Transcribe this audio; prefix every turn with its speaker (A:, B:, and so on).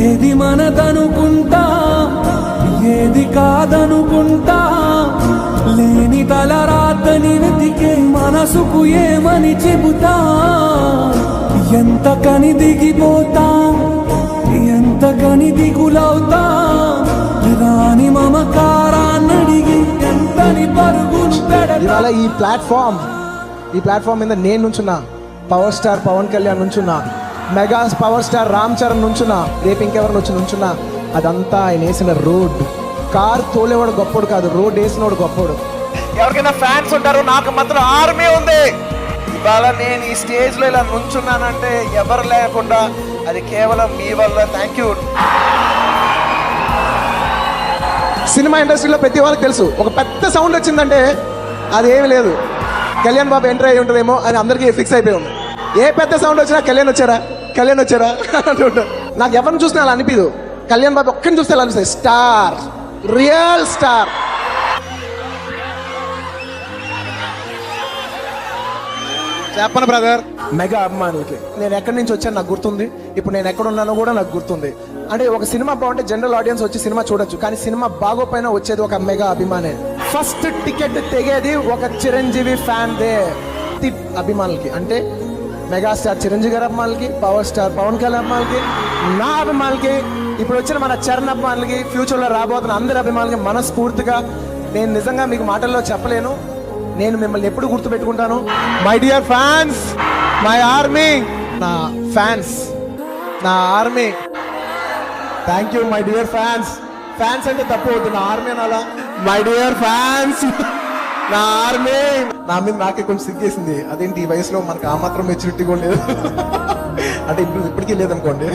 A: ఏది మనదనుకుంటా ఏది కాదనుకుంటా లేని తలరాతని వెతికే మనసుకు ఏమని చెబుతా ఎంత కని దిగిపోతా ఎంత కని దిగులవుతా రాని మమకారాన్నడిగి ఎంతని పరుగులు పెడతా.
B: ఈ ప్లాట్ఫామ్ మీద నేను నుంచున్నా, పవర్ స్టార్ పవన్ కళ్యాణ్ నుంచున్నా, mega power star Ram Charan నుంచున్నా, రేపు ఇంకెవరు నుంచున్నా, అదంతా ఆయన వేసిన రోడ్. కార్ తోలేవాడు గొప్పడు కాదు, రోడ్ వేసినవాడు గొప్పడు. ఎవరికైనా ఫ్యాన్స్ ఉంటారు, నాకు మాత్రం ఆర్మీ ఉంది. ఇవాళ నేను ఈ స్టేజ్ లో ఇలా నుంచున్నానంటే ఎవరు లేకుండా అది కేవలం మీ వల్ల. Thank you. సినిమా ఇండస్ట్రీలో ప్రతి వాళ్ళకి తెలుసు, ఒక పెద్ద సౌండ్ వచ్చిందంటే అదేమి లేదు, కళ్యాణ్ బాబు ఎంటర్ అయ్యి ఉంటారేమో అని అందరికీ ఫిక్స్ అయిపోయి ఉంది. ఏ పెద్ద సౌండ్ వచ్చినా కళ్యాణ్ వచ్చారా అంటుంటారు. నాకు ఎవరిని చూసినా అలా అనిపించదు, కళ్యాణ్ బాబు ఒక్కరిని చూస్తే అలా అనిపిస్తుంది. Star, real star. చెప్పను బ్రదర్, మెగా అభిమానులకి నేను ఎక్కడి నుంచి వచ్చాను నాకు గుర్తుంది, ఇప్పుడు నేను ఎక్కడ ఉన్నానో కూడా నాకు గుర్తుంది. అంటే ఒక సినిమా బాగుంటే జనరల్ ఆడియన్స్ వచ్చి సినిమా చూడొచ్చు, కానీ సినిమా బాగోపోయినా వచ్చేది ఒక మెగా అభిమానే. ఫస్ట్ టికెట్ తెగేది ఒక చిరంజీవి ఫ్యాన్ దే. అభిమానులకి అంటే మెగాస్టార్ చిరంజీవి గారి అభిమానులకి, పవర్ స్టార్ పవన్ కళ్యాణ్ అభిమానులకి, నా అభిమానులకి, ఇప్పుడు వచ్చిన మన చరణ్ అభిమానులకి, ఫ్యూచర్లో రాబోతున్న అందరి అభిమానులకి మనస్ఫూర్తిగా నేను నిజంగా మీకు మాటల్లో చెప్పలేను, నేను మిమ్మల్ని ఎప్పుడు గుర్తుపెట్టుకుంటాను. My dear fans, my army, నా ఫ్యాన్స్, నా army. Thank you my dear fans. Fans అంటే తప్పు అవుతుంది, నా ఆర్మీ అనాలా. మై డియర్ ఫ్యాన్స్, నా ఆర్మీ. నా మీద నాకే కొంచెం సిగ్గేసింది, అదేంటి ఈ వయసులో మనకు ఆ మాత్రం మెచ్యూరిటీ కూడా లేదు అంటే ఇప్పటికీ లేదనుకోండి.